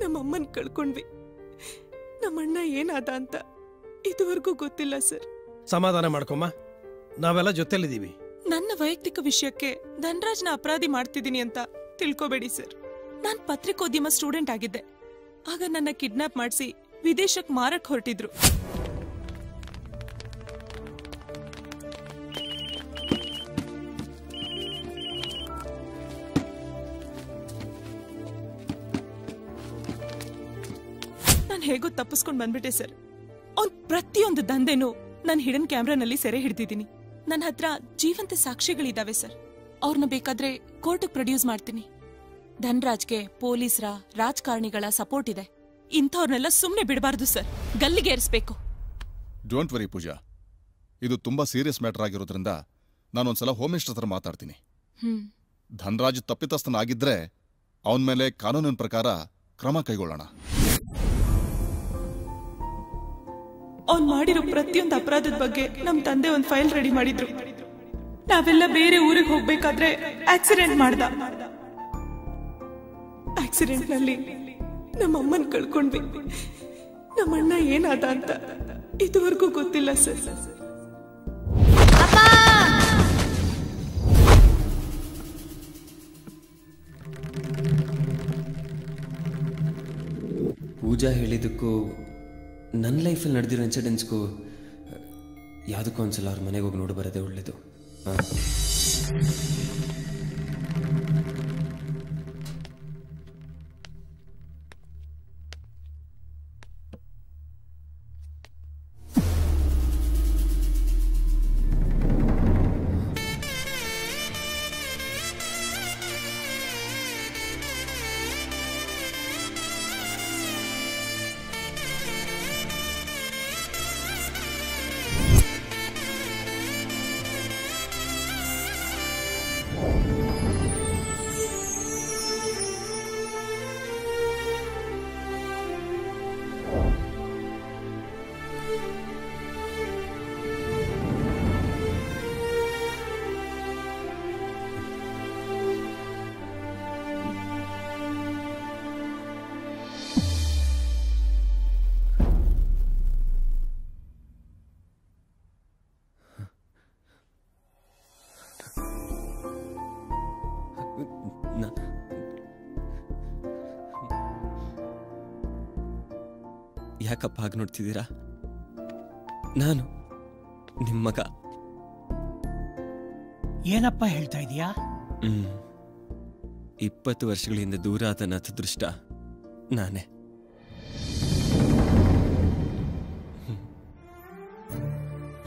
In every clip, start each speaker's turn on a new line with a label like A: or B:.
A: ನಮ್ಮಮ್ಮನ್ ಕಳ್ಕೊಂಡ್ವಿ. ನಮ್ಮಣ್ಣ ಏನಾದ ಅಂತ ಇದುವರೆಗೂ ಗೊತ್ತಿಲ್ಲ ಸರ್.
B: ಸಮಾಧಾನ ಮಾಡ್ಕೊಮ್ಮ, ನಾವೆಲ್ಲ ಜೊತೆಲಿದ್ದೀವಿ.
A: ನನ್ನ ವೈಯಕ್ತಿಕ ವಿಷಯಕ್ಕೆ ಧನರಾಜ್ನ ಅಪರಾಧಿ ಮಾಡ್ತಿದ್ದೀನಿ ಅಂತ ತಿಳ್ಕೊಬೇಡಿ ಸರ್. ನಾನ್ ಪತ್ರಿಕೋದ್ಯಮ ಸ್ಟೂಡೆಂಟ್ ಆಗಿದ್ದೆ. ಆಗ ನನ್ನ ಕಿಡ್ನಾಪ್ ಮಾಡಿಸಿ ವಿದೇಶಕ್ಕೆ ಮಾರಕ್ ಹೊರಟಿದ್ರು. ನಾನು ಹೇಗೋ ತಪ್ಪಿಸ್ಕೊಂಡ್ ಬಂದ್ಬಿಟ್ಟೆ ಸರ್. ಅವ್ನ್ ಪ್ರತಿಯೊಂದು ದಂಧೆನೂ ನಾನು ಹಿಡನ್ ಕ್ಯಾಮ್ರಾನಲ್ಲಿ ಸೆರೆ ಹಿಡ್ದಿದ್ದೀನಿ. ನನ್ನ ಹತ್ರ ಜೀವಂತ ಸಾಕ್ಷಿಗಳಿದಾವೆ ಸರ್. ಅವ್ರನ್ನ ಬೇಕಾದ್ರೆ ಕೋರ್ಟ್ಗೆ ಪ್ರೊಡ್ಯೂಸ್ ಮಾಡ್ತೀನಿ. ಧನರಾಜ್ಗೆ ಪೊಲೀಸರ, ರಾಜಕಾರಣಿಗಳ ಸಪೋರ್ಟ್ ಇದೆ. ಇಂಥವ್ರನ್ನೆಲ್ಲ ಸುಮ್ನೆ ಬಿಡಬಾರ್ದು ಸರ್, ಗಲ್ಲಿಗೆ ಏರಿಸಬೇಕು.
C: ಡೋಂಟ್ ವರಿ ಪೂಜಾ, ಇದು ತುಂಬಾ ಸೀರಿಯಸ್ ಮ್ಯಾಟರ್ ಆಗಿರೋದ್ರಿಂದ ನಾನೊಂದ್ಸಲ ಹೋಮ್ ಮಿನಿಸ್ಟರ್ ಹತ್ರ ಮಾತಾಡ್ತೀನಿ. ಧನರಾಜ್ ತಪ್ಪಿತಸ್ಥನಾಗಿದ್ರೆ ಅವನ ಮೇಲೆ ಕಾನೂನಿನ ಪ್ರಕಾರ ಕ್ರಮ ಕೈಗೊಳ್ಳೋಣ.
A: ಅವ್ನ್ ಮಾಡಿರೋ ಪ್ರತಿಯೊಂದು ಅಪರಾಧದ ಬಗ್ಗೆ ನಮ್ ತಂದೆ ಒಂದ್ ಫೈಲ್ ರೆಡಿ ಮಾಡಿದ್ರು. ನಾವೆಲ್ಲ ಬೇರೆ ಊರಿಗೆ ಹೋಗ್ಬೇಕಾದ್ರೆ ಆಕ್ಸಿಡೆಂಟ್ ಮಾಡ್ದ. ಆಕ್ಸಿಡೆಂಟ್ ನಲ್ಲಿ ನಮ್ಮಮ್ಮನ್ ಕಳ್ಕೊಂಡ್ವಿ. ನಮ್ಮಣ್ಣ ಏನಾದ ಅಂತ ಇದುವರೆಗೂ ಗೊತ್ತಿಲ್ಲ ಸರ್.
D: ಪೂಜಾ ಹೇಳಿದ್ದಕ್ಕೂ ನನ್ನ ಲೈಫಲ್ಲಿ ನಡೆದಿರೋ ಇನ್ಸಿಡೆಂಟ್ಸ್ಗೂ ಯಾವುದಕ್ಕೂ ಒಂದ್ಸಲ ಅವ್ರ ಮನೆಗೆ ಹೋಗಿ ನೋಡಿ ಬರೋದೇ ಒಳ್ಳೇದು. ಯಾಕಪ್ಪ ಹಾಗೆ ನೋಡ್ತಿದ್ದೀರಾ? ನಾನು ನಿಮ್ಮ ಮಗ.
E: ಏನಪ್ಪ ಹೇಳ್ತಾ ಇದೀಯಾ?
D: 20 ವರ್ಷಗಳಿಂದ ದೂರ ಆದ ಅದೃಷ್ಟ ನಾನೇ.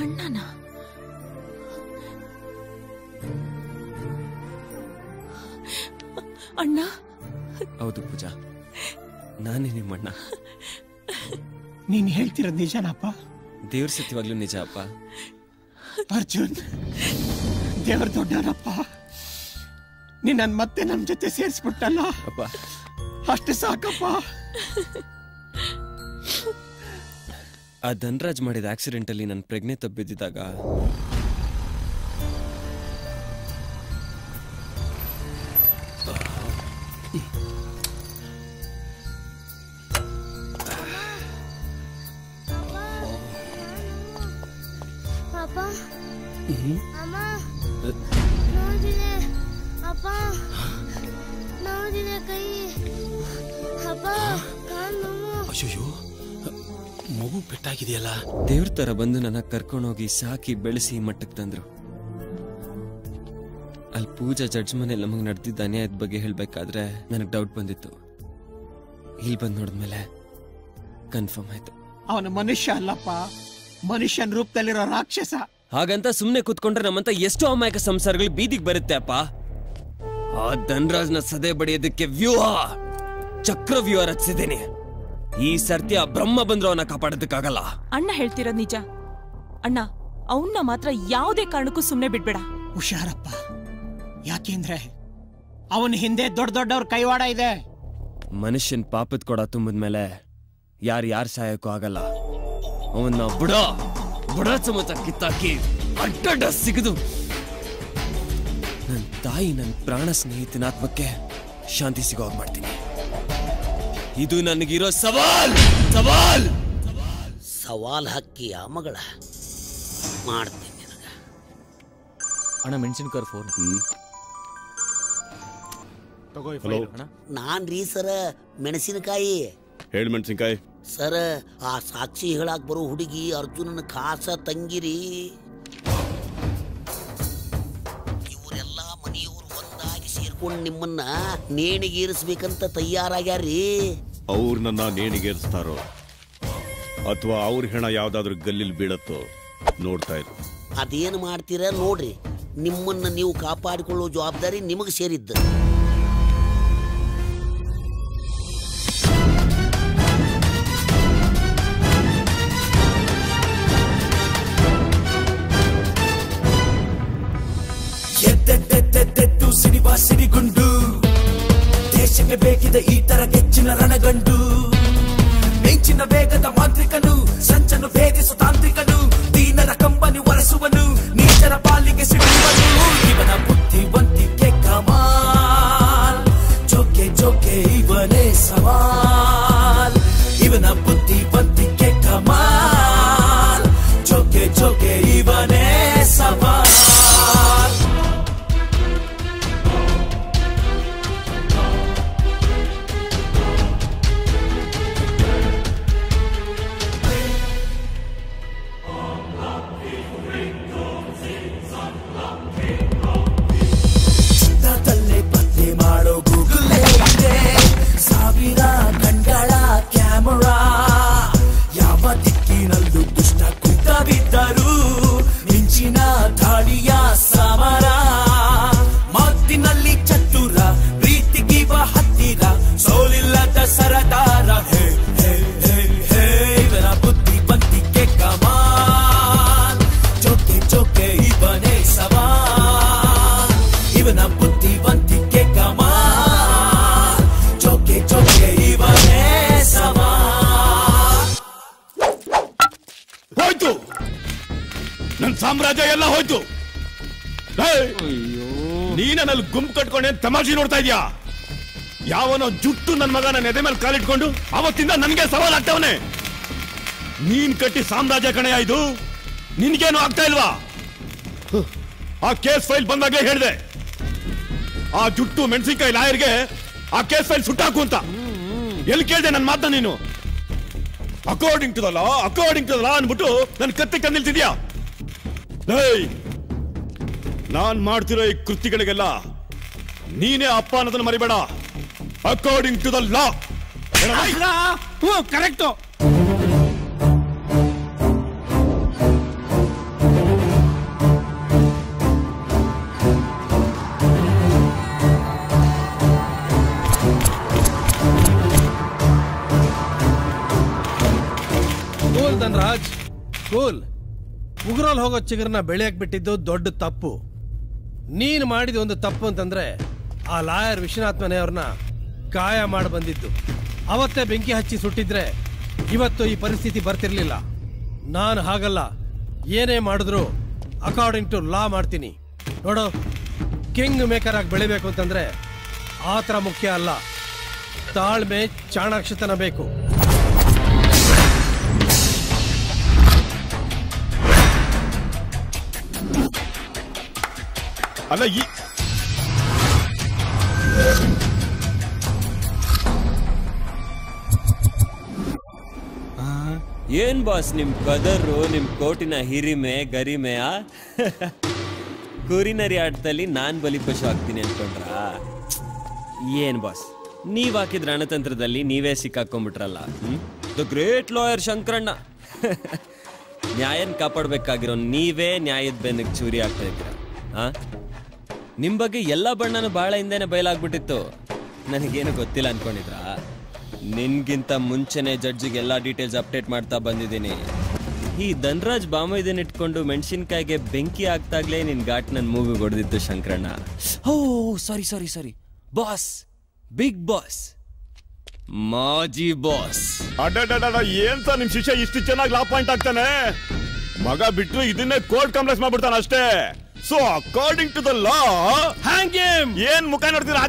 A: ಅಣ್ಣನ ಅಣ್ಣ?
D: ಹೌದು ಪೂಜಾ, ನಾನೇ ನಿಮ್ಮಣ್ಣ.
E: ನೀನ್ ಹೇಳ್ತಿರೋದು ನಿಜನಪ್ಪ?
D: ದೇವ್ರ ಸತ್ಯವಾಗ್ಲೂ ನಿಜ ಅಪ್ಪ.
E: ಅರ್ಜುನ್, ದೇವ್ರ ದೊಡ್ಡನಪ್ಪ. ನೀನ್ ನನ್ ಮತ್ತೆ ನಮ್ ಜೊತೆ ಸೇರಿಸ್ಬಿಟ್ಟಲ್ಲ
D: ಅಪ್ಪ,
E: ಅಷ್ಟೇ ಸಾಕಪ್ಪ.
D: ಆ ಧನರಾಜ್ ಮಾಡಿದ ಆಕ್ಸಿಡೆಂಟ್ ಅಲ್ಲಿ ನನ್ನ ಪ್ರಜ್ಞೆ ತಪ್ಪಿದ್ದಾಗ
B: ಅಯ್ಯೋ, ಮಗು ಪೆಟ್ಟಾಗಿದೆಯಲ್ಲ.
D: ದೇವ್ರ ತರ ಬಂದು ನನ್ನ ಕರ್ಕೊಂಡೋಗಿ ಸಾಕಿ ಬೆಳೆಸಿ ಮಟ್ಟಕ್ಕೆ ತಂದ್ರು. ಅಲ್ಲಿ ಪೂಜಾ ಜಡ್ಜ್ ಮನೇಲಿ ನಮಗೆ ನಡೆದಿದ್ದ ಅನ್ಯಾಯದ ಬಗ್ಗೆ ಹೇಳ್ಬೇಕಾದ್ರೆ ನನಗೆ ಡೌಟ್ ಬಂದಿತ್ತು. ಇಲ್ಲಿ ಬಂದು ನೋಡಿದ್ಮೇಲೆ ಕನ್ಫರ್ಮ್ ಆಯ್ತು.
E: ಅವನ ಮನುಷ್ಯ ಅಲ್ಲಪ್ಪ, ಮನುಷ್ಯನ ರೂಪದಲ್ಲಿರೋ ರಾಕ್ಷಸ.
D: ಹಾಗಂತ ಸುಮ್ನೆ ಕೂತ್ಕೊಂಡ್ರೆ ನಮ್ಮಂತ ಎಷ್ಟೋ ಅಮಾಯಕ ಸಂಸಾರಗಳು ಬೀದಿಗೆ ಬರುತ್ತೆ ಅಪ್ಪ. ಆ ಧನರಾಜ್ನ ಸದೆ ಬಡಿಯೋದಕ್ಕೆ ಚಕ್ರವ್ಯೂಹ ರಚಿಸಿದ್ದೀನಿ. ಈ ಸರ್ತಿ ಆ ಬ್ರಹ್ಮ ಬಂದ್ರು ಅವನ್ನ ಕಾಪಾಡೋದಕ್ಕಾಗಲ್ಲ.
A: ಅಣ್ಣ ಹೇಳ್ತಿರೋದ್ ನಿಜ. ಅಣ್ಣ, ಅವನ್ನ ಮಾತ್ರ ಯಾವುದೇ ಕಾರಣಕ್ಕೂ ಸುಮ್ನೆ ಬಿಡ್ಬೇಡ.
E: ಹುಷಾರಪ್ಪ, ಯಾಕೆಂದ್ರೆ ಅವನ ಹಿಂದೆ ದೊಡ್ಡ ದೊಡ್ಡವ್ರ ಕೈವಾಡ ಇದೆ.
D: ಮನುಷ್ಯನ್ ಪಾಪದ ಕೊಡ ತುಂಬಿದ್ಮೇಲೆ ಯಾರು ಸಹಾಯಕ್ಕೂ ಆಗಲ್ಲ. ಅವನ್ನ ಬುಡ ಸಮೇತ ಕಿತ್ತಾಕಿ ಅಡ್ಡ ಸಿಗದು ನನ್ನ ತಾಯಿ, ನನ್ನ ಪ್ರಾಣ ಸ್ನೇಹಿತನ ಆತ್ಮಕ್ಕೆ ಶಾಂತಿ ಸಿಗೋ ಹಾಗೆ ಮಾಡ್ತೀನಿ. ಇದು ನನಗಿರೋ ಸವಾಲ್ ಸವಾಲ್
F: ಸವಾಲ್ ಹಾಕಿಯ ಮಗಳ ಮಾಡ್ತೀನಿ ನಿನಗ.
G: ಅಣ್ಣ ಮೆಣಸಿನಕಾಯಿ ಫೋನ್.
H: ಹಲೋ,
F: ನಾನ್ ರೀ ಸರ ಮೆಣಸಿನಕಾಯಿ.
H: ಹೇಳಿ ಮೆಣಸಿನಕಾಯಿ.
F: ಸರ ಆ ಸಾಕ್ಷಿ ಹೇಳಾಕ್ ಬರೋ ಹುಡುಗಿ ಅರ್ಜುನನ ಖಾಸ ತಂಗಿರಿ. ಇವರೆಲ್ಲ ಮನೆಯವರು ಒಂದಾಗಿ ಸೇರ್ಕೊಂಡು ನಿಮ್ಮನ್ನ ನೇಣಿಗೇರಿಸ್ಬೇಕಂತ ತಯಾರಾಗ್ಯಾರ್ರಿ.
H: ಅವ್ರು ನನ್ನ ನೇಣಿಗೇರಿಸ್ತಾರೋ ಅಥವಾ ಅವ್ರ ಹೆಣ ಯಾವ್ದಾದ್ರು ಗಲ್ಲಿಲ್ ಬೀಳತ್ತೋ ನೋಡ್ತಾ ಇರು.
F: ಅದೇನು ಮಾಡ್ತೀರ ನೋಡ್ರಿ, ನಿಮ್ಮನ್ನ ನೀವು ಕಾಪಾಡಿಕೊಳ್ಳೋ ಜವಾಬ್ದಾರಿ ನಿಮಗೆ ಸೇರಿದ್ದ.
I: ಎದ್ದೆದ್ದೆದ್ದೆದ್ದು ಸಿಡಿಬಾ ಸಿಡಿಗುಂಡು, ದೇಶಕ್ಕೆ ಬೇಕಿದೆ ಈ ತರ ಗೆಚ್ಚಿನ ರಣಗಂಡು. ಮಿಂಚಿನ ವೇಗದ ಮಾಂತ್ರಿಕನು, ಸಂಚನ್ನು ಭೇದಿಸು ತಾಂತ್ರಿಕನು, ದೀನರ ಕಂಬನಿ ಒರೆಸುವನು, ನೀಚರ ಪಾಲಿಗೆ ಸಿಡುವನು. ಇವನ ಬುದ್ಧಿವಂತಿಕೆ ಕಮಾಲ್, ಜೋಕೆ ಜೋಕೆ ಇವನೇ ಸವಾಲ್. ಇವನ ಬುದ್ಧಿವಂತಿಕೆ ಕಮಾಲ್, ಜೋಕೆ ಜೋಕೆ ಇವನೇ ಸವಾಲ್.
H: ಸಾಮ್ರಾಜ್ಯ ಎಲ್ಲ ಹೋಯ್ತು. ನೀನಲ್ಲಿ ಗುಂಪು ಕಟ್ಕೊಂಡೆ ತಮಾಷೆ ನೋಡ್ತಾ ಇದ್ಯಾ? ಯಾವನೋ ಜುಟ್ಟು ನನ್ನ ಮಗ ನನ್ನ ಎದೆ ಮೇಲೆ ಕಾಲಿಟ್ಕೊಂಡು ಅವತ್ತಿಂದ ನನ್ಗೆ ಸವಾಲ್ ಆಗ್ತಾವನೆ. ನೀನ್ ಕಟ್ಟಿ ಸಾಮ್ರಾಜ್ಯ ಕಣೆಯ ಇದು, ನಿನ್ಗೇನು ಆಗ್ತಾ ಇಲ್ವಾ? ಆ ಕೇಸ್ ಫೈಲ್ ಬಂದಾಗ್ಲೇ ಹೇಳ್ದೆ, ಆ ಜುಟ್ಟು ಮೆಣಸಿನ್ಕಾಯಿ ಲಾಯರ್ಗೆ ಆ ಕೇಸ್ ಫೈಲ್ ಸುಟ್ಟಾಕು ಅಂತ. ಎಲ್ಲಿ ಕೇಳ್ದೆ ನನ್ನ ಮಾತನ್ನ ನೀನು? ಅಕಾರ್ಡಿಂಗ್ ಟು ದ ಲಾ ಅನ್ಬಿಟ್ಟು ನನ್ ಕತ್ತಿಗೆ ತಂದಿಲ್ತಿದ್ಯಾ? ನಾನ್ ಮಾಡ್ತಿರೋ ಈ ಕೃತಿಗಳಿಗೆಲ್ಲ ನೀನೇ ಅಪ್ಪ ಅನ್ನೋದನ್ನ ಮರಿಬೇಡ. According to the law.
B: Correct. Cool Dhanraj, cool. ಉಗುರಲ್ಲಿ ಹೋಗೋ ಚಿಗುರನ್ನ ಬೆಳೆಯಕ್ ಬಿಟ್ಟಿದ್ದು ದೊಡ್ಡ ತಪ್ಪು. ನೀನು ಮಾಡಿದ ಒಂದು ತಪ್ಪು ಅಂತಂದ್ರೆ ಆ ಲಾಯರ್ ವಿಶ್ವನಾಥ್ ಮನೆಯವ್ರನ್ನ ಗಾಯ ಮಾಡಿ ಬಂದಿದ್ದು. ಅವತ್ತೇ ಬೆಂಕಿ ಹಚ್ಚಿ ಸುಟ್ಟಿದ್ರೆ ಇವತ್ತು ಈ ಪರಿಸ್ಥಿತಿ ಬರ್ತಿರ್ಲಿಲ್ಲ. ನಾನು ಹಾಗಲ್ಲ, ಏನೇ ಮಾಡಿದ್ರು ಅಕಾರ್ಡಿಂಗ್ ಟು ಲಾ ಮಾಡ್ತೀನಿ. ನೋಡು, ಕಿಂಗ್ ಮೇಕರ್ ಆಗಿ ಬೆಳಿಬೇಕು ಅಂತಂದ್ರೆ ಆ ಥರ ಮುಖ್ಯ ಅಲ್ಲ, ತಾಳ್ಮೆ ಚಾಣಾಕ್ಷತನ ಬೇಕು.
H: ಅಲ್ಲ,
D: ಏನ್ ಬಾಸ್ ನಿಮ್ ಕದರು, ನಿಮ್ ಕೋಟಿನ ಹಿರಿಮೆ ಗರಿಮೆ? ಕುರಿನರಿ ಆಟದಲ್ಲಿ ನಾನ್ ಬಲಿಪಶು ಆಗ್ತೀನಿ ಅನ್ಕೊಂಡ್ರ? ಏನ್ ಬಾಸ್, ನೀವ್ ಹಾಕಿದ ರಣತಂತ್ರದಲ್ಲಿ ನೀವೇ ಸಿಕ್ಕಾಕೊಂಡ್ಬಿಟ್ರಲ್ಲ. ದ ಗ್ರೇಟ್ ಲಾಯರ್ ಶಂಕರಣ್ಣ. ನ್ಯಾಯನ್ ಕಾಪಾಡ್ಬೇಕಾಗಿರೋ ನೀವೇ ನ್ಯಾಯದ ಬೆನ್ನಿಗೆ ಚೂರಿ ಆಗ್ತಾ ಇದ್ದೀರ. ನಿಮ್ ಬಗ್ಗೆ ಎಲ್ಲ ಬಣ್ಣನೂ ಬಹಳ ಹಿಂದೆನೆ ಬಯಲಾಗ್ಬಿಟ್ಟಿತ್ತು. ನನಗೇನು ಗೊತ್ತಿಲ್ಲ ಅನ್ಕೊಂಡಿದ್ರ? ನಿನ್ಗಿಂತ ಮುಂಚೆನೆ ಜಡ್ಜಿಗೆ ಎಲ್ಲಾ ಡೀಟೇಲ್ಸ್ ಅಪ್ಡೇಟ್ ಮಾಡ್ತಾ ಬಂದಿದ್ದೀನಿ. ಈ ಧನ್ರಾಜ್ ಬಾಮೈದನ್ ಇಟ್ಕೊಂಡು ಮೆಣಸಿನ್ಕಾಯಿಗೆ ಬೆಂಕಿ ಆಗ್ತಾಗ್ಲೇ ನಿನ್ ಘಾಟ್ ನನ್ ಮೂವಿ ಹೊಡೆದಿತ್ತು ಶಂಕರಣ್ಣ. ಓ ಸಾರಿ ಸಾರಿ ಸಾರಿ ಬಾಸ್, ಬಿಗ್ ಬಾಸ್, ಮಾಜಿ ಬಾಸ್.
H: ಅಡ್ಡ ಏನ್ ಸರ್ ನಿಮ್ ಶಿಷ್ಯ ಇಷ್ಟು ಚೆನ್ನಾಗಿ ಲಾ ಪಾಯಿಂಟ್ ಆಗ್ತಾನೆ? ಮಗ ಬಿಟ್ರು ಇದನ್ನೇ ಕೋರ್ಟ್ ಕಂಪ್ಲೇಂಟ್ ಮಾಡ್ಬಿಡ್ತಾನ ಅಷ್ಟೇ. So according to the law, ಏನ್ ಮುಖ ನೋಡ್ತೀರಾ?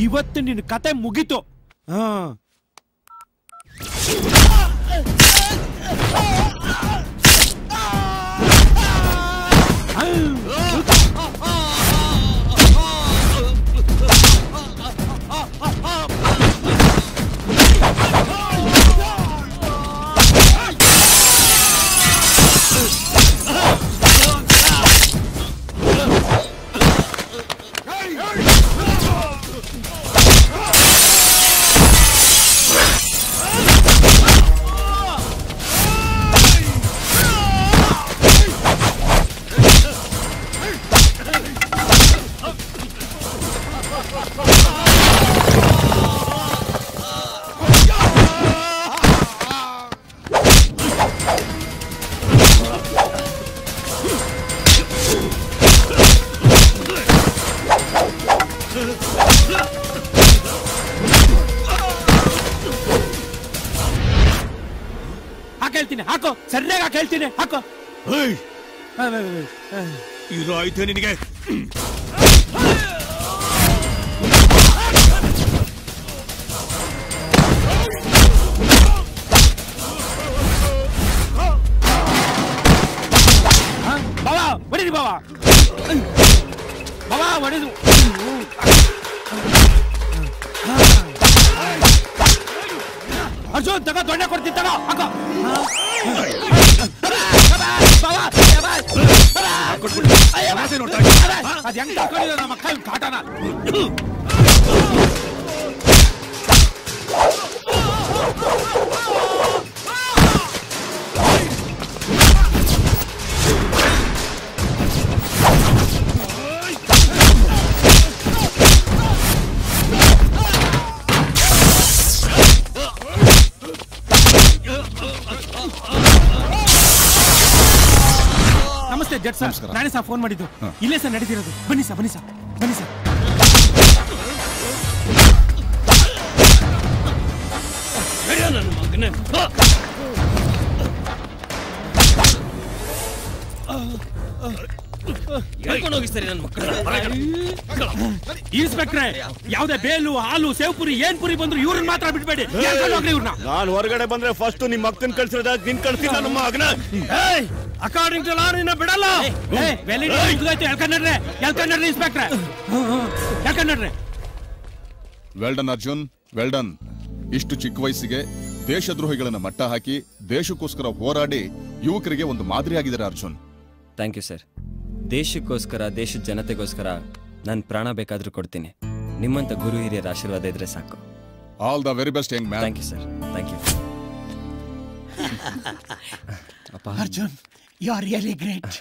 J: ಇವತ್ತು ನಿನ್ನ ಕತೆ ಮುಗೀತು. ಹೇಳ್ತೀನಿ ಹಾಕೋ, ಸರಿಯಾಗಿ ಹೇಳ್ತೀನಿ ಹಾಕೋ.
H: ಇರೋ ಆಯ್ತು ನಿನಗೆ.
J: ಬಾಬಾ ಹೊಡಿರಿ, ಬಾಬಾ ಬಾಬಾ ಹೊಡೆದು. ಅರ್ಜುನ್ ತಗೋ, ದೊಣ್ಣೆ ಕೊಡ್ತೀನಿ ತಗೋ ಹಾಕೋ. ಅದ್ ಹೆಂಗ್ ತಗೊಂಡಿರೋ ನಮ್ಮ ಕೈ ಕಾಟನ. ನಮಸ್ತೆ ಜಡ್ ಸರ್, ನಾನೇ ಸರ್ ಫೋನ್ ಮಾಡಿದ್ದು. ಇಲ್ಲೇ ಸರ್ ನಡೀತಿರೋದು. ಬನ್ನಿ ಸರ್, ಬನ್ನಿ ಸರ್, ಬನ್ನಿ ಸರ್. ಇನ್ಸ್ಪೆಕ್ಟ್ರೆ, ಯಾವ್ದೇ ಬೇಲು, ಹಾಲು, ಸೇವ್ ಪುರಿ, ಏನ್ ಪುರಿ ಬಂದ್ರು ಇವ್ರನ್ನ ಮಾತ್ರ ಬಿಟ್ಬೇಡಿ. ಇವ್ರನ್ನ
H: ನಾನು ಹೊರಗಡೆ ಬಂದ್ರೆ ಫಸ್ಟ್ ನಿಮ್ ಮಕ್ಕನ್ ಕಳ್ಸಿರೋದ, ನಿನ್ ಕಳ್ಸಿಲ್ಲ ನಮ್ಮ ಮಗನ.
J: ಅಕಾರ್ಡಿಂಗ್ ಟು ಲಾ ನಿನ್ನ ಬಿಡಲ್ಲ. ಎಳ್ಕೊಂಡ್ರೆ ಇನ್ಸ್ಪೆಕ್ಟ್ರೆ, ಎಳ್ಕೊಂಡ್ರೆ.
C: Well done Arjun, well done. ಇಷ್ಟು ಚಿಕ್ಕ ವಯಸ್ಸಿಗೆ ದೇಶದ್ರೋಹಿಗಳನ್ನ ಮಟ್ಟ ಹಾಕಿ ದೇಶಕ್ಕೋಸ್ಕರ ಹೋರಾಡಿ ಯುವಕರಿಗೆ ಒಂದು ಮಾದರಿಯಾಗಿದ್ದಾರೆ ಅರ್ಜುನ್.
D: Thank you sir. ದೇಶಕ್ಕೋಸ್ಕರ, ದೇಶದ ಜನತೆಗೋಸ್ಕರ ನನ್ನ ಪ್ರಾಣ ಬೇಕಾದ್ರೂ ಕೊಡ್ತೀನಿ. ನಿಮ್ಮಂತ ಗುರು ಹಿರಿಯರ ಆಶೀರ್ವಾದ ಇದ್ರೆ ಸಾಕು.
C: All the very best young man.
D: Thank you sir, thank you.
E: Arjun, you are really great.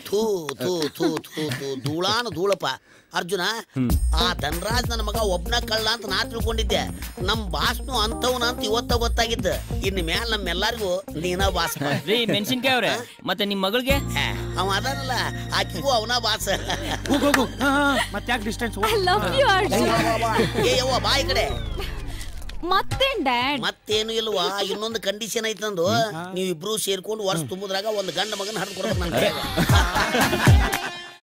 F: ಥೂ ಥೂ ಥೂ ಥೂ ಥೂ ಧೂಳಾನು ಧೂಳಪ್ಪ. ಅರ್ಜುನ, ಆ ಧನರಾಜ್ ನನ್ನ ಮಗ ಒಬ್ನ ಕಳ್ಳ ಅಂತ ನಾ ತಿಳ್ಕೊಂಡಿದ್ದೆ. ನಮ್ ಬಾಸ್ನು ಅಂತವನ ಅಂತ ಇವತ್ತ ಗೊತ್ತಾಗಿದ್ದ. ಇನ್ನು ಮ್ಯಾಲ ನಮ್ಮೆಲ್ಲರಿಗೂ ನೀನ ಬಾಸ್.
K: ಮೆಣಸಿನ್ಕಾಯಿ ಅವ್ರೆ, ಮತ್ತೆ ನಿಮ್ ಮಗಳಿಗೆ
F: ಅವ ಅದಾನಲ್ಲ, ಆಕಿಗೂ ಅವನ ಬಾಸ್.
J: ಹೋಗು ಮತ್ತೆ ಯಾಕೆ ಡಿಸ್ಟೆನ್ಸ್?
F: ಏ ಯವ್ವ ಬಾ ಈ ಕಡೆ.
L: ಮತ್ತೇನ್ ಡ್ಯಾಡ್?
F: ಮತ್ತೇನು ಇಲ್ವಾ, ಇನ್ನೊಂದು ಕಂಡೀಷನ್ ಐತಂದು, ನೀವಿಬ್ರು ಸೇರ್ಕೊಂಡು ವರ್ಷ ತುಂಬುದ್ರಾಗ ಒಂದು ಗಂಡ ಮಗನ ಹಡ್ಕೊಡ್ಬೇಕು ನನ್ನ